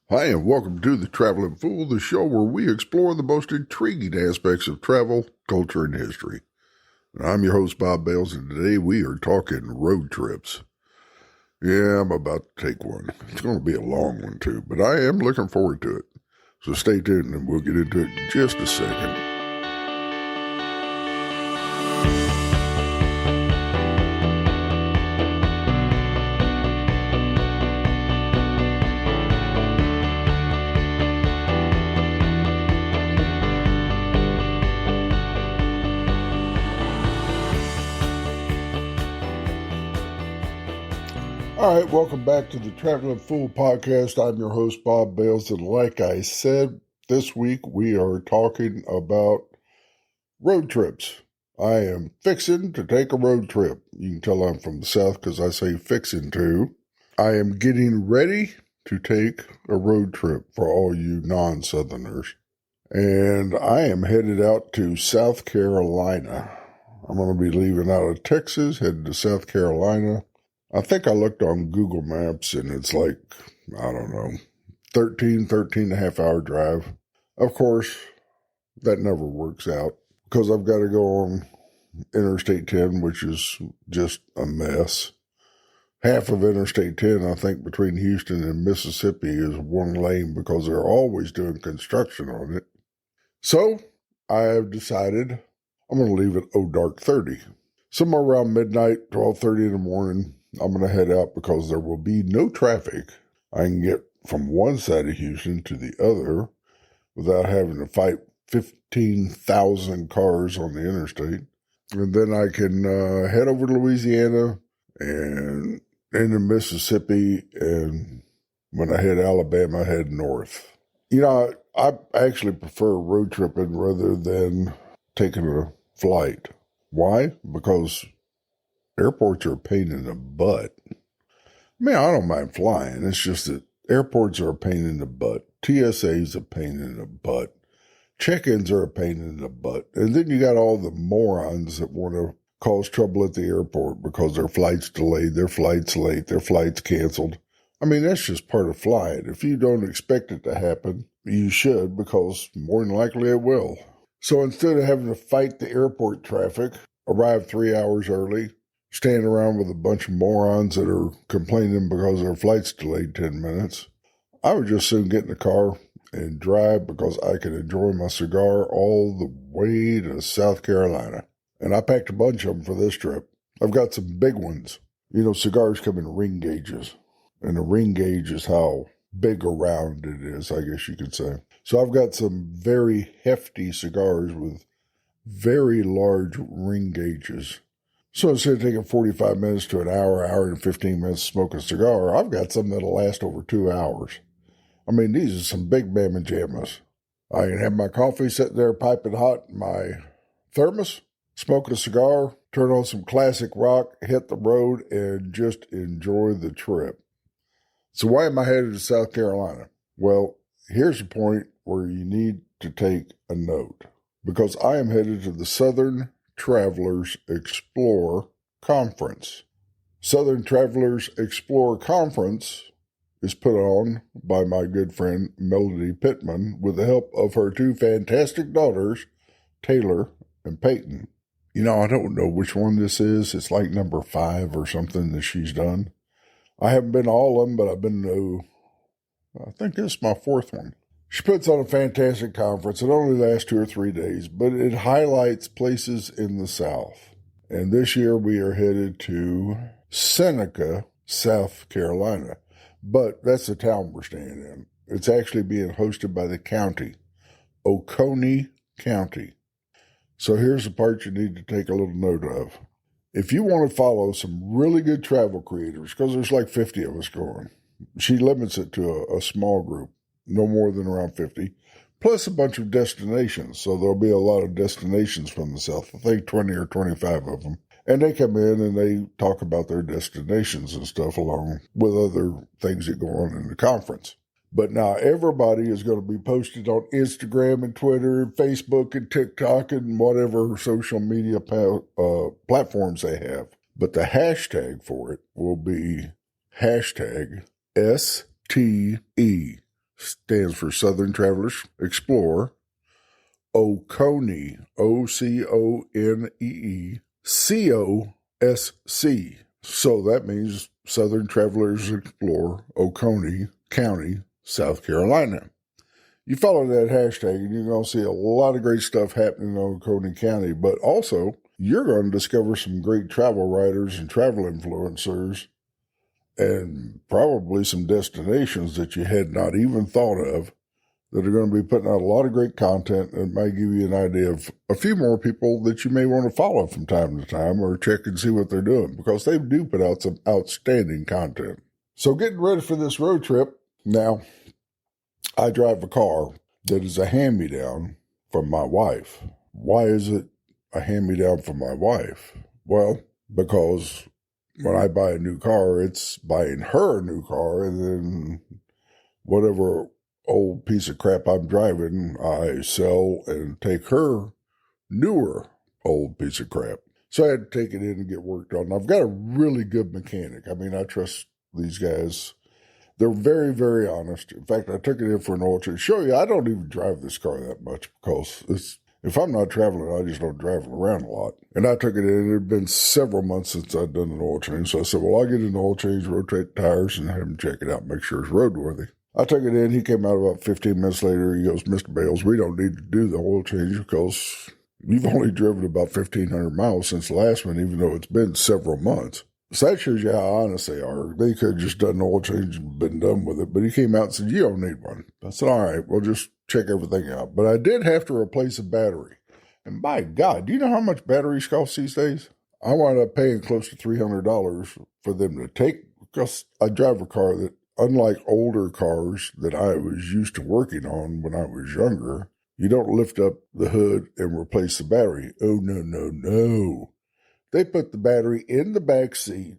Hi, and welcome to The Traveling Fool, the show where we explore the most intriguing aspects of travel, culture, and history. And I'm your host, Bob Bales, and today we are talking road trips. Yeah, I'm about to take one. It's going to be a long one, too, but I am looking forward to it. So stay tuned, and we'll get into it in just a second. All right, welcome back to the Traveling Fool podcast. I'm your host, Bob Bales, and like I said, this week we are talking about road trips. I am fixing to take a road trip. You can tell I'm from the South because I say fixing to. I am getting ready to take a road trip for all you non-Southerners. And I am headed out to South Carolina. I'm going to be leaving out of Texas, headed to South Carolina. I think I looked on Google Maps and it's like, I don't know, 13 and a half hour drive. Of course, that never works out because I've got to go on Interstate 10, which is just a mess. Half of Interstate 10, I think, between Houston and Mississippi is one lane because they're always doing construction on it. So I have decided I'm going to leave at dark 30. Somewhere around midnight, 12:30 in the morning, I'm going to head out because there will be no traffic. I can get from one side of Houston to the other without having to fight 15,000 cars on the interstate. And then I can head over to Louisiana and into Mississippi. And when I head Alabama, I head north. You know, I actually prefer road tripping rather than taking a flight. Why? Because airports are a pain in the butt. I mean, I don't mind flying. It's just that airports are a pain in the butt. TSA is a pain in the butt. Check-ins are a pain in the butt. And then you got all the morons that want to cause trouble at the airport because their flight's delayed, their flight's late, their flight's canceled. I mean, that's just part of flying. If you don't expect it to happen, you should, because more than likely it will. So instead of having to fight the airport traffic, arrive 3 hours early, stand around with a bunch of morons that are complaining because their flight's delayed 10 minutes, I would just soon get in the car and drive because I can enjoy my cigar all the way to South Carolina. And I packed a bunch of them for this trip. I've got some big ones. You know, cigars come in ring gauges. And the ring gauge is how big around it is, I guess you could say. So I've got some very hefty cigars with very large ring gauges. So instead of taking 45 minutes to an hour and 15 minutes to smoke a cigar, I've got some that'll last over 2 hours. I mean, these are some big mamma jammas. I can have my coffee sitting there piping hot in my thermos, smoke a cigar, turn on some classic rock, hit the road, and just enjoy the trip. So why am I headed to South Carolina? Well, here's a point where you need to take a note, because I am headed to the Southern Travelers Explore Conference. Southern Travelers Explore Conference is put on by my good friend Melody Pittman with the help of her two fantastic daughters, Taylor and Peyton. You know, I don't know which one this is. It's like number 5 or something that she's done. I haven't been to all of them, but I've been to, I think this is my 4th one. She puts on a fantastic conference. It only lasts 2 or 3 days, but it highlights places in the South. And this year we are headed to Seneca, South Carolina. But that's the town we're staying in. It's actually being hosted by the county, Oconee County. So here's the part you need to take a little note of. If you want to follow some really good travel creators, because there's like 50 of us going, she limits it to a small group, no more than around 50, plus a bunch of destinations. So there'll be a lot of destinations from the South, I think 20 or 25 of them. And they come in and they talk about their destinations and stuff along with other things that go on in the conference. But now everybody is going to be posted on Instagram and Twitter and Facebook and TikTok and whatever social media platforms they have. But the hashtag for it will be hashtag STE stands for Southern Travelers Explorer. Oconee, OCONEE, So that means Southern Travelers Explorer, Oconee County, South Carolina. You follow that hashtag and you're going to see a lot of great stuff happening in Oconee County, but also you're going to discover some great travel writers and travel influencers and probably some destinations that you had not even thought of that are going to be putting out a lot of great content and might give you an idea of a few more people that you may want to follow from time to time or check and see what they're doing, because they do put out some outstanding content. So getting ready for this road trip. Now, I drive a car that is a hand-me-down from my wife. Why is it a hand-me-down from my wife? Well, because when I buy a new car, it's buying her a new car, and then whatever old piece of crap I'm driving, I sell and take her newer old piece of crap. So I had to take it in and get worked on. I've got a really good mechanic. I mean, I trust these guys. They're very, very honest. In fact, I took it in for an oil change. Show you, I don't even drive this car that much because if I'm not traveling, I just don't travel around a lot. And I took it in. It had been several months since I'd done an oil change. So I said, well, I'll get an oil change, rotate the tires, and have him check it out, make sure it's roadworthy. I took it in. He came out about 15 minutes later. He goes, Mr. Bales, we don't need to do the oil change because you've only driven about 1,500 miles since the last one, even though it's been several months. So that shows you how honest they are. They could have just done an oil change and been done with it. But he came out and said, you don't need one. I said, all right, we'll just check everything out. But I did have to replace a battery. And by God, do you know how much batteries cost these days? I wound up paying close to $300 for them to take, because I drive a car that, unlike older cars that I was used to working on when I was younger, you don't lift up the hood and replace the battery. Oh, no, no, no. They put the battery in the back seat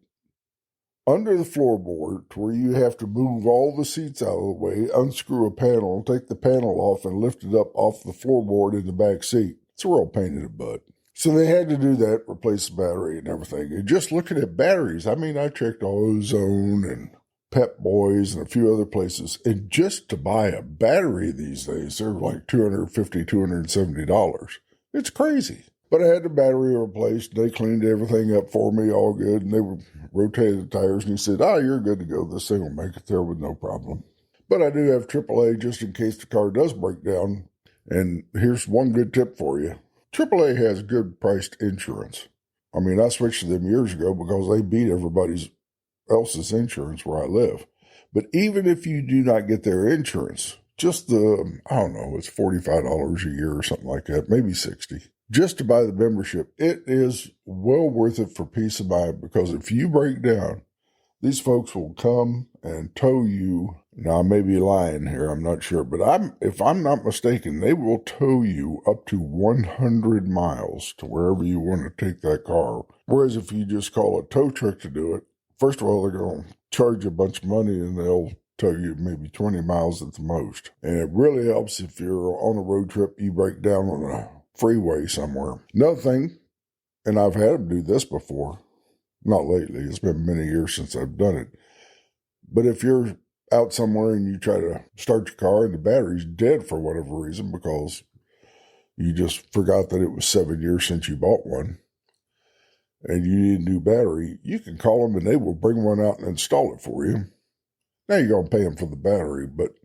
under the floorboard to where you have to move all the seats out of the way, unscrew a panel, take the panel off, and lift it up off the floorboard in the back seat. It's a real pain in the butt. So they had to do that, replace the battery and everything. And just looking at batteries, I mean, I checked Ozone and Pep Boys and a few other places. And just to buy a battery these days, they're like $250, $270. It's crazy. But I had the battery replaced. They cleaned everything up for me, all good. And they rotated the tires. And he said, you're good to go. This thing will make it there with no problem. But I do have AAA just in case the car does break down. And here's one good tip for you. AAA has good priced insurance. I mean, I switched to them years ago because they beat everybody else's insurance where I live. But even if you do not get their insurance, just it's $45 a year or something like that, maybe $60. Just to buy the membership, it is well worth it for peace of mind, because if you break down, these folks will come and tow you. Now, I may be lying here, I'm not sure, but if I'm not mistaken, they will tow you up to 100 miles to wherever you want to take that car. Whereas if you just call a tow truck to do it, first of all, they're going to charge you a bunch of money and they'll tow you maybe 20 miles at the most. And it really helps if you're on a road trip, you break down on a freeway somewhere. Another thing, and I've had them do this before, not lately, it's been many years since I've done it, but if you're out somewhere and you try to start your car and the battery's dead for whatever reason because you just forgot that it was 7 years since you bought one and you need a new battery, you can call them and they will bring one out and install it for you. Now you're going to pay them for the battery, but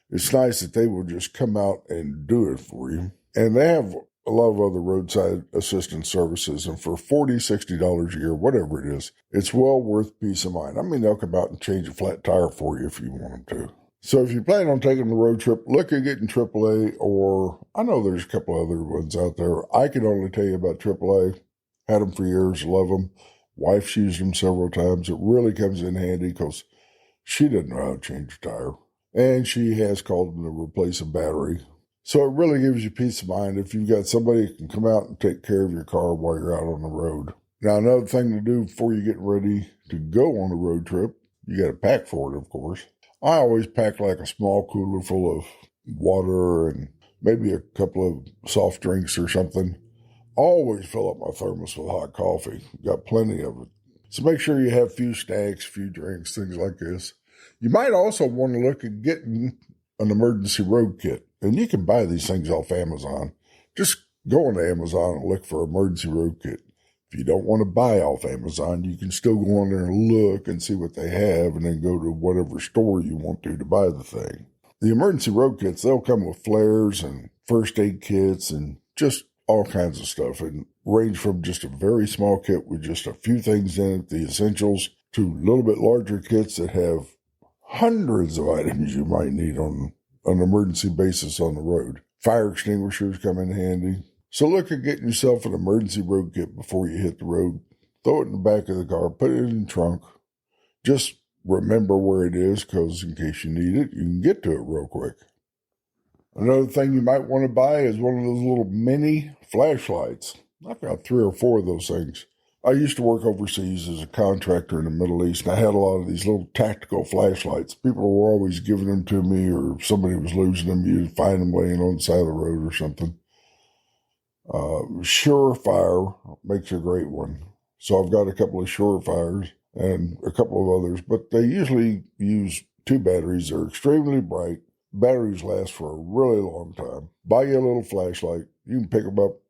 it's nice that they will just come out and do it for you. And they have a lot of other roadside assistance services, and for $40, $60 a year, whatever it is, it's well worth peace of mind. I mean, they'll come out and change a flat tire for you if you want them to. So if you plan on taking the road trip, look at getting AAA, or I know there's a couple other ones out there. I can only tell you about AAA. Had them for years, love them. Wife's used them several times. It really comes in handy because she doesn't know how to change a tire. And she has called them to replace a battery. So it really gives you peace of mind if you've got somebody who can come out and take care of your car while you're out on the road. Now, another thing to do before you get ready to go on a road trip, you got to pack for it, of course. I always pack like a small cooler full of water and maybe a couple of soft drinks or something. Always fill up my thermos with hot coffee. Got plenty of it. So make sure you have a few snacks, a few drinks, things like this. You might also want to look at getting an emergency road kit. And you can buy these things off Amazon. Just go on to Amazon and look for emergency road kit. If you don't want to buy off Amazon, you can still go on there and look and see what they have and then go to whatever store you want to buy the thing. The emergency road kits, they'll come with flares and first aid kits and just all kinds of stuff, and range from just a very small kit with just a few things in it, the essentials, to a little bit larger kits that have hundreds of items you might need on an emergency basis on the road. Fire extinguishers come in handy. So look at getting yourself an emergency road kit before you hit the road. Throw it in the back of the car, put it in the trunk. Just remember where it is, because in case you need it, you can get to it real quick. Another thing you might want to buy is one of those little mini flashlights. I've got 3 or 4 of those things. I used to work overseas as a contractor in the Middle East, and I had a lot of these little tactical flashlights. People were always giving them to me, or somebody was losing them. You'd find them laying on the side of the road or something. Surefire makes a great one. So I've got a couple of Surefires and a couple of others, but they usually use 2 batteries. They're extremely bright. Batteries last for a really long time. Buy you a little flashlight. You can pick them up.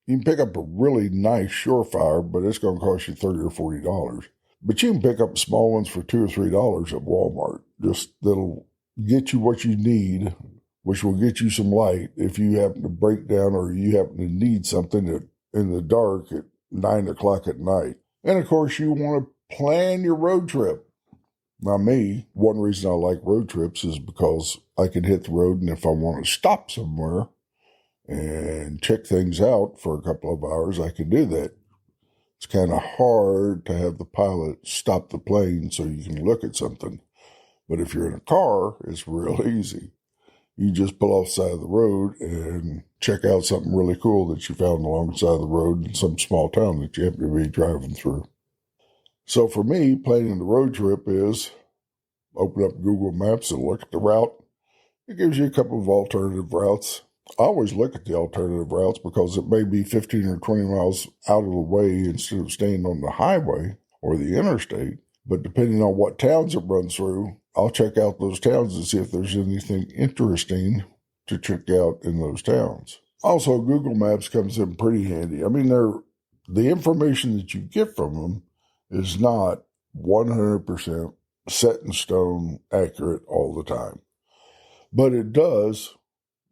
You can pick up a really nice Surefire, but it's going to cost you $30 or $40. But you can pick up small ones for $2 or $3 at Walmart. Just that'll get you what you need, which will get you some light if you happen to break down or you happen to need something in the dark at 9 o'clock at night. And of course, you want to plan your road trip. Now me, one reason I like road trips is because I can hit the road, and if I want to stop somewhere and check things out for a couple of hours, I can do that. It's kind of hard to have the pilot stop the plane so you can look at something. But if you're in a car, it's real easy. You just pull off the side of the road and check out something really cool that you found along the side of the road in some small town that you happen to be driving through. So for me, planning the road trip is open up Google Maps and look at the route. It gives you a couple of alternative routes. I always look at the alternative routes because it may be 15 or 20 miles out of the way instead of staying on the highway or the interstate. But depending on what towns it runs through, I'll check out those towns and see if there's anything interesting to check out in those towns. Also, Google Maps comes in pretty handy. I mean, the information that you get from them is not 100% set in stone accurate all the time. But it does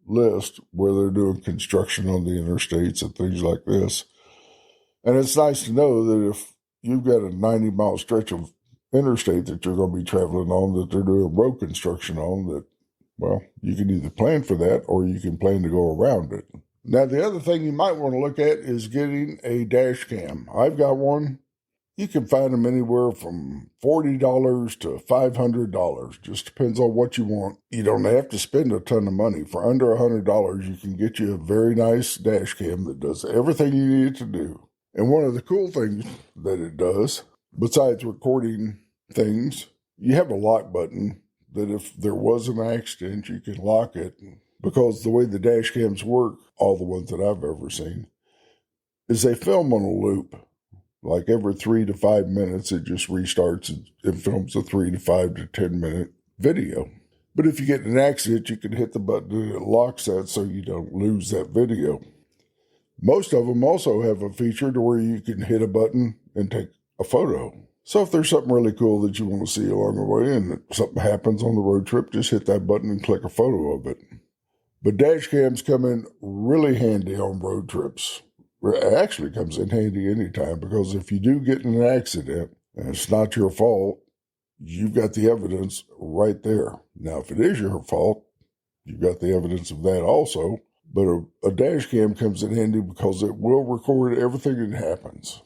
list where they're doing construction on the interstates and things like this. And it's nice to know that if you've got a 90-mile stretch of interstate that you're going to be traveling on, that they're doing road construction on, that, well, you can either plan for that or you can plan to go around it. Now, the other thing you might want to look at is getting a dash cam. I've got one. You can find them anywhere from $40 to $500. Just depends on what you want. You don't have to spend a ton of money. For under $100, you can get you a very nice dash cam that does everything you need it to do. And one of the cool things that it does, besides recording things, you have a lock button that if there was an accident, you can lock it. Because the way the dash cams work, all the ones that I've ever seen, is they film on a loop. Like every 3 to 5 minutes, it just restarts and it films a 3 to 5 to 10 minute video. But if you get in an accident, you can hit the button and it locks that so you don't lose that video. Most of them also have a feature to where you can hit a button and take a photo. So if there's something really cool that you want to see along the way and something happens on the road trip, just hit that button and click a photo of it. But dash cams come in really handy on road trips. It actually comes in handy anytime, because if you do get in an accident and it's not your fault, you've got the evidence right there. Now, if it is your fault, you've got the evidence of that also. But a dash cam comes in handy because it will record everything that happens.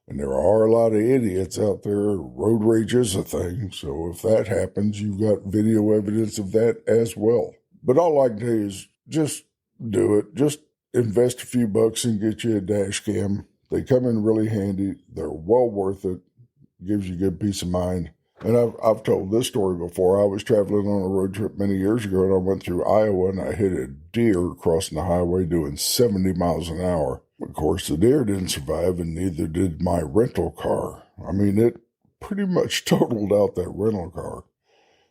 And there are a lot of idiots out there. Road rage is a thing. So if that happens, you've got video evidence of that as well. But all I can tell you is just do it. Just invest a few bucks and get you a dash cam. They come in really handy. They're well worth it. Gives you good peace of mind. And I've told this story before. I was traveling on a road trip many years ago, and I went through Iowa, and I hit a deer crossing the highway doing 70 miles an hour. Of course, the deer didn't survive, and neither did my rental car. I mean, it pretty much totaled out that rental car.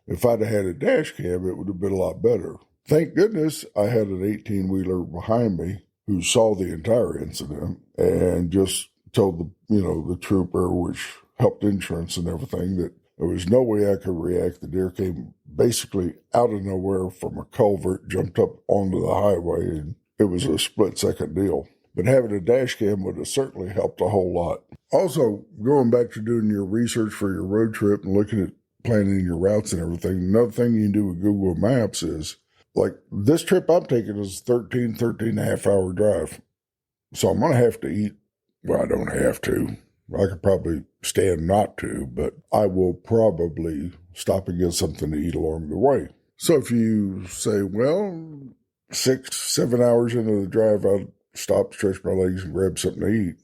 If I'd have had a dash cam, it would have been a lot better. Thank goodness I had an 18-wheeler behind me who saw the entire incident and just told the trooper, which helped insurance and everything, that there was no way I could react. The deer came basically out of nowhere from a culvert, jumped up onto the highway, and it was a split-second deal. But having a dash cam would have certainly helped a whole lot. Also, going back to doing your research for your road trip and looking at planning your routes and everything, another thing you can do with Google Maps is, like, this trip I'm taking is 13 and a half hour drive. So I'm going to have to eat. Well, I don't have to. I could probably stand not to, but I will probably stop and get something to eat along the way. So if you say, well, 6-7 hours into the drive, I'll stop, stretch my legs, and grab something to eat,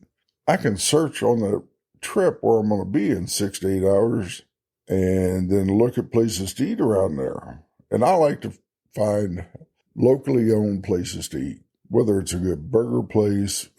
I can search on the trip where I'm going to be in 6 to 8 hours and then look at places to eat around there. And I like to find locally owned places to eat, whether it's a good burger place,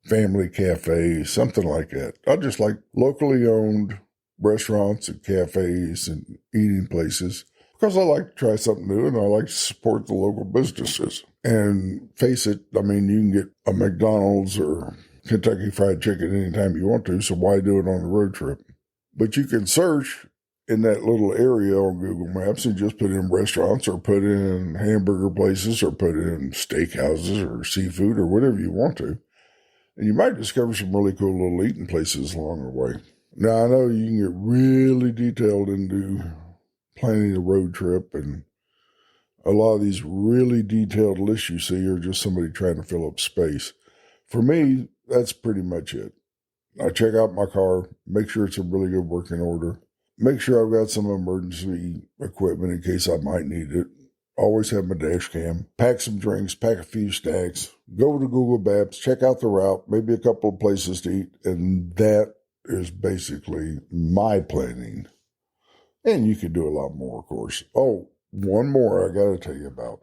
family cafe, something like that. I just like locally owned restaurants and cafes and eating places because I like to try something new and I like to support the local businesses. And face it, I mean, you can get a McDonald's or Kentucky Fried Chicken anytime you want to, so why do it on a road trip? But you can search in that little area on Google Maps and just put in restaurants or put in hamburger places or put in steakhouses or seafood or whatever you want to. And you might discover some really cool little eating places along the way. Now, I know you can get really detailed into planning a road trip, and a lot of these really detailed lists you see are just somebody trying to fill up space. For me, that's pretty much it. I check out my car, make sure it's in really good working order, make sure I've got some emergency equipment in case I might need it. Always have my dash cam, pack some drinks, pack a few stacks, go to Google Maps, check out the route, maybe a couple of places to eat, and that is basically my planning. And you can do a lot more, of course. Oh, one more I got to tell you about.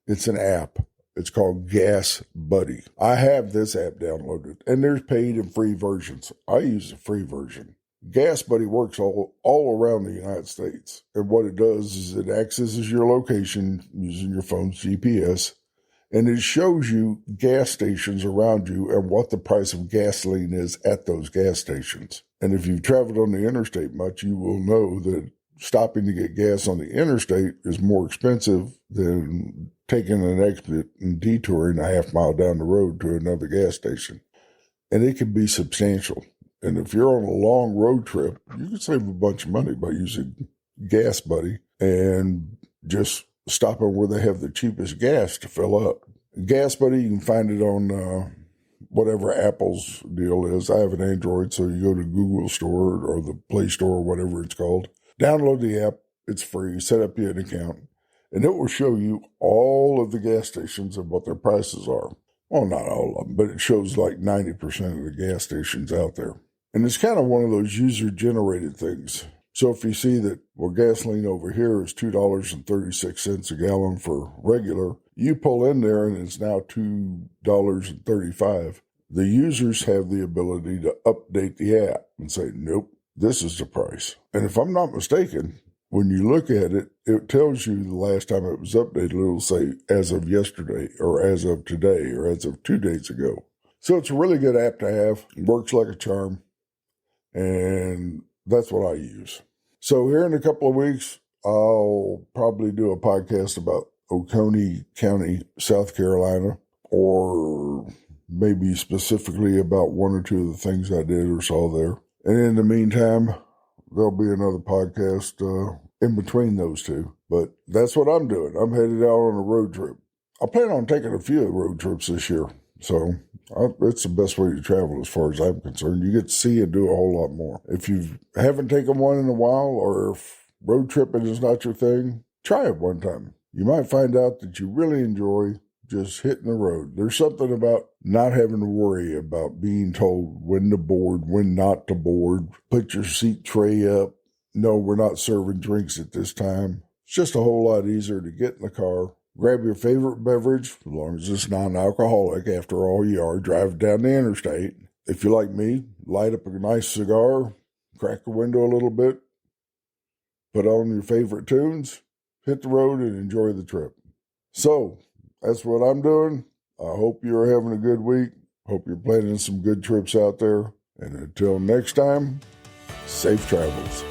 It's an app. It's called Gas Buddy. I have this app downloaded, and there's paid and free versions. I use the free version. Gas Buddy works all around the United States. And what it does is it accesses your location using your phone's GPS, and it shows you gas stations around you and what the price of gasoline is at those gas stations. And if you've traveled on the interstate much, you will know that stopping to get gas on the interstate is more expensive than taking an exit and detouring a half mile down the road to another gas station. And it can be substantial. And if you're on a long road trip, you can save a bunch of money by using Gas Buddy and just stopping where they have the cheapest gas to fill up. Gas Buddy, you can find it on whatever Apple's deal is. I have an Android, so you go to Google Store or the Play Store or whatever it's called. Download the app. It's free. Set up your account. And it will show you all of the gas stations and what their prices are. Well, not all of them, but it shows like 90% of the gas stations out there. And it's kind of one of those user-generated things. So if you see that, well, gasoline over here is $2.36 a gallon for regular, you pull in there and it's now $2.35. The users have the ability to update the app and say, nope, this is the price. And if I'm not mistaken, when you look at it, it tells you the last time it was updated. It'll say as of yesterday or as of today or as of 2 days ago. So it's a really good app to have. It works like a charm. And that's what I use. So here in a couple of weeks, I'll probably do a podcast about Oconee County, South Carolina, or maybe specifically about one or two of the things I did or saw there. And in the meantime, there'll be another podcast in between those two. But that's what I'm doing. I'm headed out on a road trip. I plan on taking a few road trips this year. So it's the best way to travel as far as I'm concerned. You get to see and do a whole lot more. If you haven't taken one in a while, or if road tripping is not your thing, try it one time. You might find out that you really enjoy just hitting the road. There's something about not having to worry about being told when to board, when not to board, put your seat tray up. No, we're not serving drinks at this time. It's just a whole lot easier to get in the car, grab your favorite beverage, as long as it's non-alcoholic. After all, you are driving down the interstate. If you're like me, light up a nice cigar, crack the window a little bit, put on your favorite tunes, hit the road, and enjoy the trip. So that's what I'm doing. I hope you're having a good week. Hope you're planning some good trips out there. And until next time, safe travels.